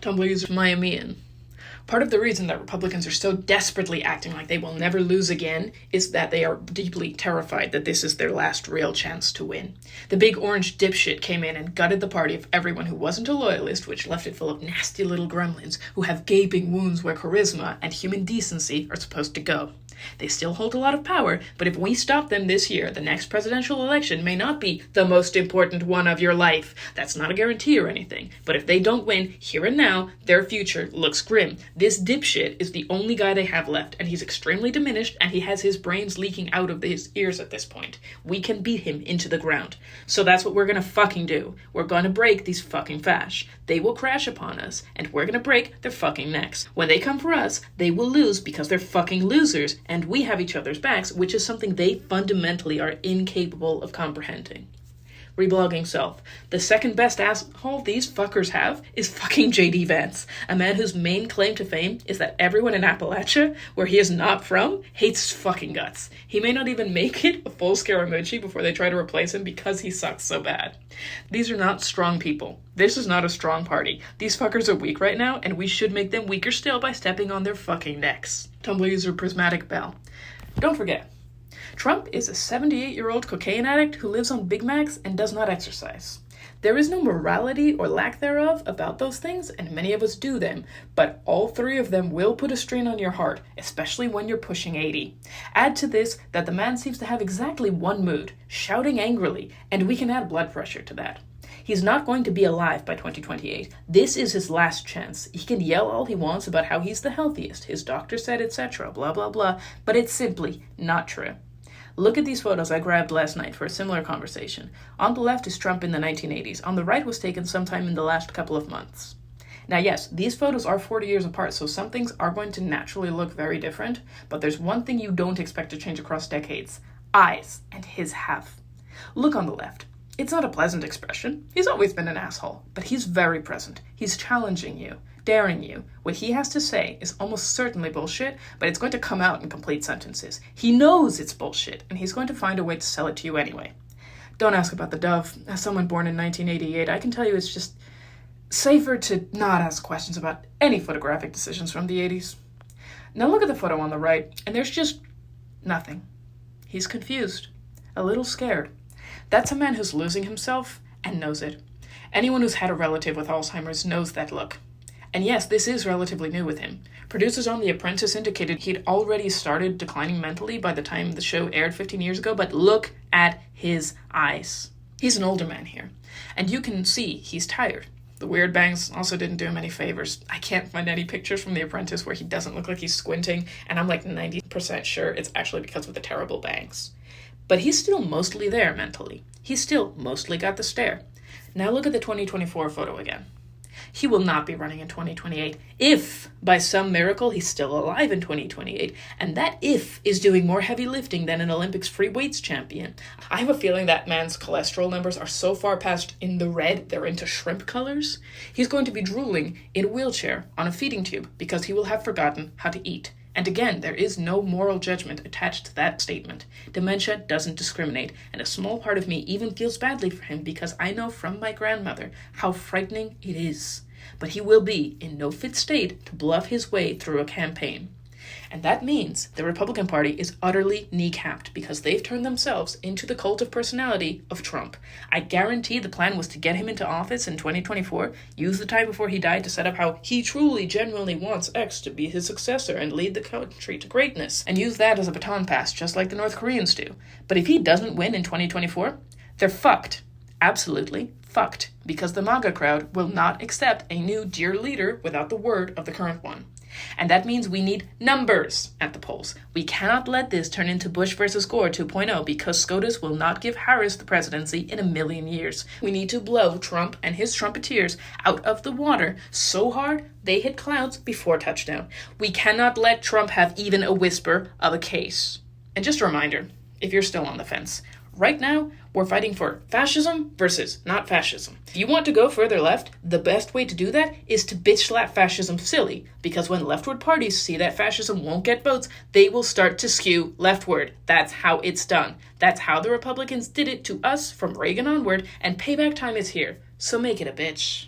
Tumblr user Miamian. Part of the reason that Republicans are so desperately acting like they will never lose again is that they are deeply terrified that this is their last real chance to win. The big orange dipshit came in and gutted the party of everyone who wasn't a loyalist, which left it full of nasty little gremlins who have gaping wounds where charisma and human decency are supposed to go. They still hold a lot of power, but if we stop them this year, the next presidential election may not be the most important one of your life. That's not a guarantee or anything. But if they don't win, here and now, their future looks grim. This dipshit is the only guy they have left, and he's extremely diminished, and he has his brains leaking out of his ears at this point. We can beat him into the ground. So that's what we're gonna fucking do. We're gonna break these fucking fash. They will crash upon us, and we're gonna break their fucking necks. When they come for us, they will lose because they're fucking losers, and we have each other's backs, which is something they fundamentally are incapable of comprehending. Reblogging self. The second best asshole these fuckers have is fucking JD Vance, a man whose main claim to fame is that everyone in Appalachia, where he is not from, hates his fucking guts. He may not even make it a full Scaramucci before they try to replace him because he sucks so bad. These are not strong people. This is not a strong party. These fuckers are weak right now, and we should make them weaker still by stepping on their fucking necks. Tumblr user Prismatic Bell. Don't forget, Trump is a 78-year-old cocaine addict who lives on Big Macs and does not exercise. There is no morality or lack thereof about those things, and many of us do them, but all three of them will put a strain on your heart, especially when you're pushing 80. Add to this that the man seems to have exactly one mood, shouting angrily, and we can add blood pressure to that. He's not going to be alive by 2028. This is his last chance. He can yell all he wants about how he's the healthiest, his doctor said, etc., blah, blah, blah, but it's simply not true. Look at these photos I grabbed last night for a similar conversation. On the left is Trump in the 1980s. On the right was taken sometime in the last couple of months. Now, yes, these photos are 40 years apart, so some things are going to naturally look very different, but there's one thing you don't expect to change across decades. Eyes, and his have. Look on the left. It's not a pleasant expression. He's always been an asshole, but he's very present. He's challenging you, daring you. What he has to say is almost certainly bullshit, but it's going to come out in complete sentences. He knows it's bullshit, and he's going to find a way to sell it to you anyway. Don't ask about the dove. As someone born in 1988, I can tell you it's just safer to not ask questions about any photographic decisions from the 80s. Now look at the photo on the right, and there's just nothing. He's confused, a little scared. That's a man who's losing himself and knows it. Anyone who's had a relative with Alzheimer's knows that look. And yes, this is relatively new with him. Producers on The Apprentice indicated he'd already started declining mentally by the time the show aired 15 years ago, but look at his eyes. He's an older man here, and you can see he's tired. The weird bangs also didn't do him any favors. I can't find any pictures from The Apprentice where he doesn't look like he's squinting, and I'm like 90% sure it's actually because of the terrible bangs. But he's still mostly there mentally. He's still mostly got the stare. Now look at the 2024 photo again. He will not be running in 2028 if, by some miracle, he's still alive in 2028. And that if is doing more heavy lifting than an Olympics free weights champion. I have a feeling that man's cholesterol numbers are so far past in the red, they're into shrimp colors. He's going to be drooling in a wheelchair on a feeding tube because he will have forgotten how to eat. And again, there is no moral judgment attached to that statement. Dementia doesn't discriminate, and a small part of me even feels badly for him because I know from my grandmother how frightening it is. But he will be in no fit state to bluff his way through a campaign. And that means the Republican Party is utterly kneecapped because they've turned themselves into the cult of personality of Trump. I guarantee the plan was to get him into office in 2024, use the time before he died to set up how he truly, genuinely wants X to be his successor and lead the country to greatness, and use that as a baton pass, just like the North Koreans do. But if he doesn't win in 2024, they're fucked. Absolutely fucked, because the MAGA crowd will not accept a new dear leader without the word of the current one. And that means we need numbers at the polls. We cannot let this turn into Bush versus Gore 2.0 because SCOTUS will not give Harris the presidency in a million years. We need to blow Trump and his trumpeteers out of the water so hard they hit clouds before touchdown. We cannot let Trump have even a whisper of a case. And just a reminder, if you're still on the fence, right now, we're fighting for fascism versus not fascism. If you want to go further left, the best way to do that is to bitch slap fascism silly, because when leftward parties see that fascism won't get votes, they will start to skew leftward. That's how it's done. That's how the Republicans did it to us from Reagan onward, and payback time is here. So make it a bitch.